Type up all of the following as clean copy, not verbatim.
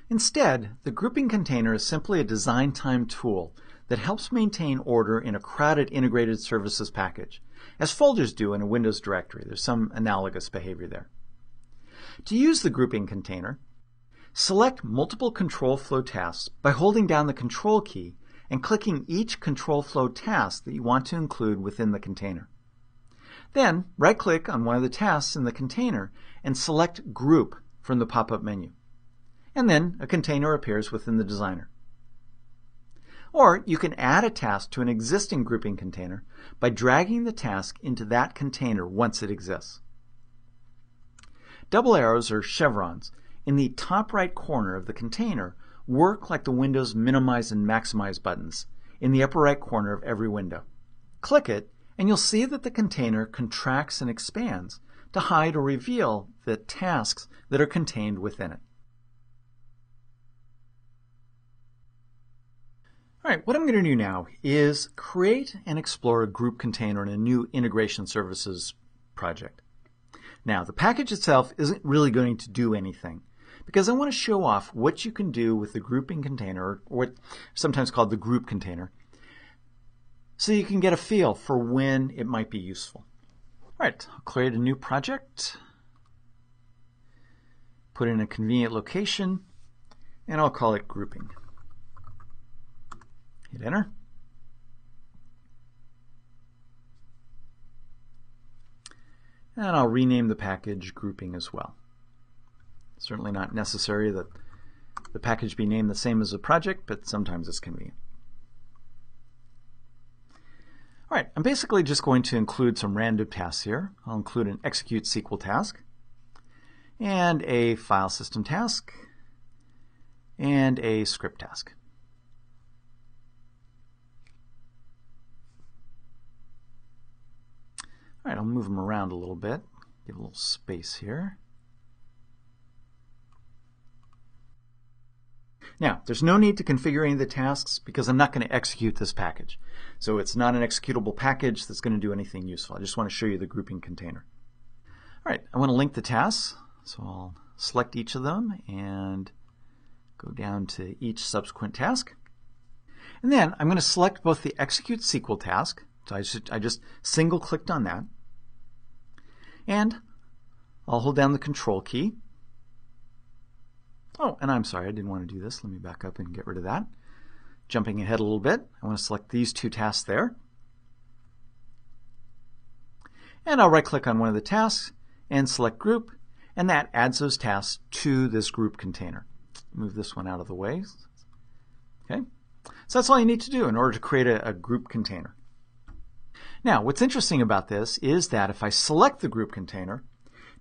Instead, the grouping container is simply a design time tool that helps maintain order in a crowded integrated services package, as folders do in a Windows directory. There's some analogous behavior there. To use the grouping container, select multiple control flow tasks by holding down the Control key and clicking each control flow task that you want to include within the container. Then, right-click on one of the tasks in the container and select Group from the pop-up menu. And then a container appears within the designer. Or you can add a task to an existing grouping container by dragging the task into that container once it exists. Double arrows or chevrons in the top right corner of the container work like the Windows minimize and maximize buttons in the upper right corner of every window. Click it and you'll see that the container contracts and expands to hide or reveal the tasks that are contained within it. All right, what I'm going to do now is create and explore a group container in a new integration services project. Now, the package itself isn't really going to do anything because I want to show off what you can do with the grouping container, or what's sometimes called the group container, so you can get a feel for when it might be useful. All right, I'll create a new project, put in a convenient location, and I'll call it grouping. Hit enter. And I'll rename the package grouping as well. Certainly not necessary that the package be named the same as the project, but sometimes it's convenient. All right, I'm basically just going to include some random tasks here. I'll include an execute SQL task, and a file system task, and a script task. All right, I'll move them around a little bit, give a little space here. Now, there's no need to configure any of the tasks because I'm not going to execute this package. So it's not an executable package that's going to do anything useful. I just want to show you the grouping container. All right, I want to link the tasks, so I'll select each of them and go down to each subsequent task. And then I'm going to select both the execute SQL task, so I just single-clicked on that, and I'll hold down the Control key. Oh, and I'm sorry, I didn't want to do this. Let me back up and get rid of that. Jumping ahead a little bit, I want to select these two tasks there. And I'll right-click on one of the tasks and select Group, and that adds those tasks to this group container. Move this one out of the way. Okay, so that's all you need to do in order to create a group container. Now, what's interesting about this is that if I select the group container,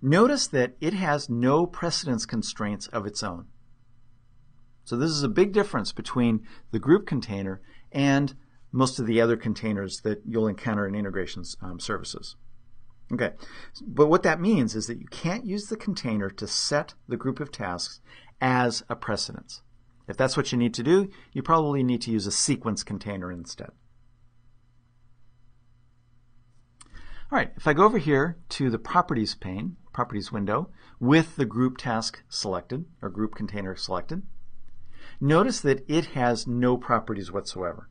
notice that it has no precedence constraints of its own. So this is a big difference between the group container and most of the other containers that you'll encounter in integration services. Okay, but what that means is that you can't use the container to set the group of tasks as a precedence. If that's what you need to do, you probably need to use a sequence container instead. All right, if I go over here to the Properties pane, Properties window, with the group task selected, or group container selected, notice that it has no properties whatsoever.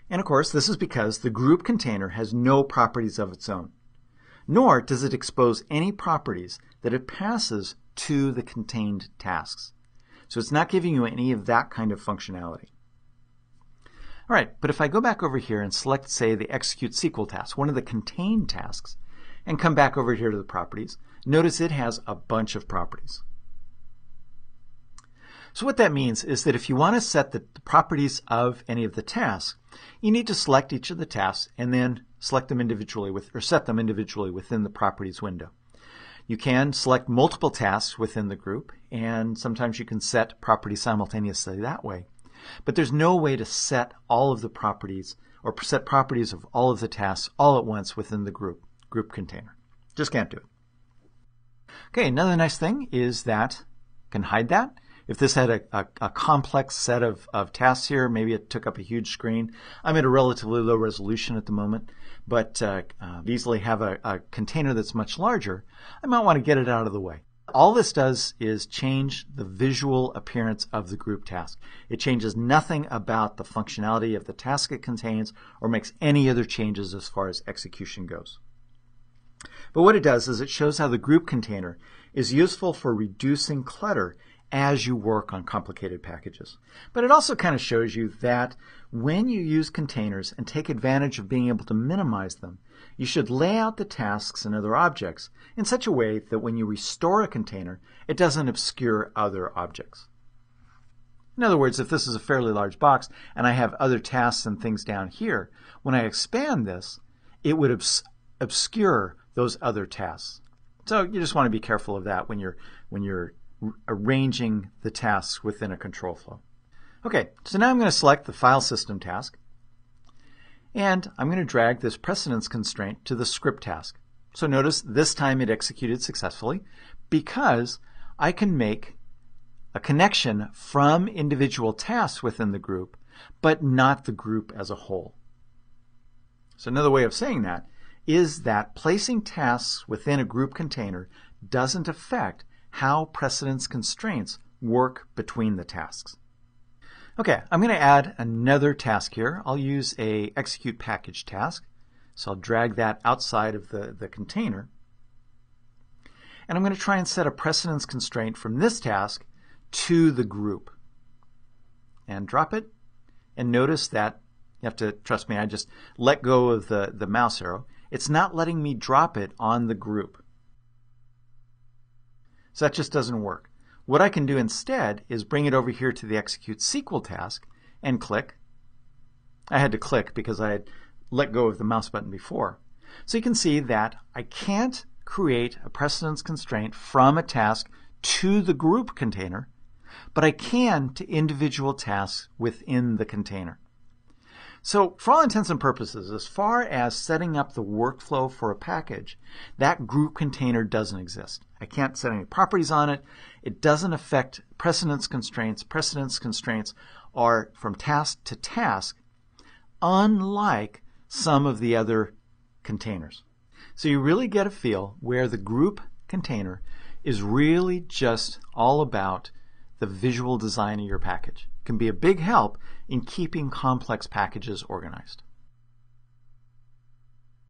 And of course, this is because the group container has no properties of its own, nor does it expose any properties that it passes to the contained tasks. So it's not giving you any of that kind of functionality. All right, but if I go back over here and select, say, the execute SQL task, one of the contained tasks, and come back over here to the properties, notice it has a bunch of properties. So what that means is that if you want to set the properties of any of the tasks, you need to select each of the tasks and then select them individually or set them individually within the properties window. You can select multiple tasks within the group, and sometimes you can set properties simultaneously that way. But there's no way to set all of the properties or set properties of all of the tasks all at once within the group container. Just can't do it. Okay, another nice thing is that you can hide that. If this had a complex set of tasks here, maybe it took up a huge screen. I'm at a relatively low resolution at the moment, but easily have a container that's much larger. I might want to get it out of the way. All this does is change the visual appearance of the group task. It changes nothing about the functionality of the task it contains or makes any other changes as far as execution goes. But what it does is it shows how the group container is useful for reducing clutter as you work on complicated packages. But it also kind of shows you that when you use containers and take advantage of being able to minimize them, you should lay out the tasks and other objects in such a way that when you restore a container, it doesn't obscure other objects. In other words, if this is a fairly large box and I have other tasks and things down here, when I expand this, it would obscure those other tasks. So you just want to be careful of that when you're arranging the tasks within a control flow. Okay, so now I'm going to select the file system task, and I'm going to drag this precedence constraint to the script task. So notice this time it executed successfully because I can make a connection from individual tasks within the group, but not the group as a whole. So another way of saying that is that placing tasks within a group container doesn't affect how precedence constraints work between the tasks. Okay, I'm going to add another task here. I'll use a execute package task. So I'll drag that outside of the container. And I'm going to try and set a precedence constraint from this task to the group. And drop it. And notice that, you have to trust me, I just let go of the mouse arrow. It's not letting me drop it on the group. So that just doesn't work. What I can do instead is bring it over here to the execute SQL task and click. I had to click because I had let go of the mouse button before. So you can see that I can't create a precedence constraint from a task to the group container, but I can to individual tasks within the container. So for all intents and purposes, as far as setting up the workflow for a package, that group container doesn't exist. I can't set any properties on it. It doesn't affect precedence constraints. Precedence constraints are from task to task, unlike some of the other containers. So you really get a feel where the group container is really just all about the visual design of your package. It can be a big help in keeping complex packages organized.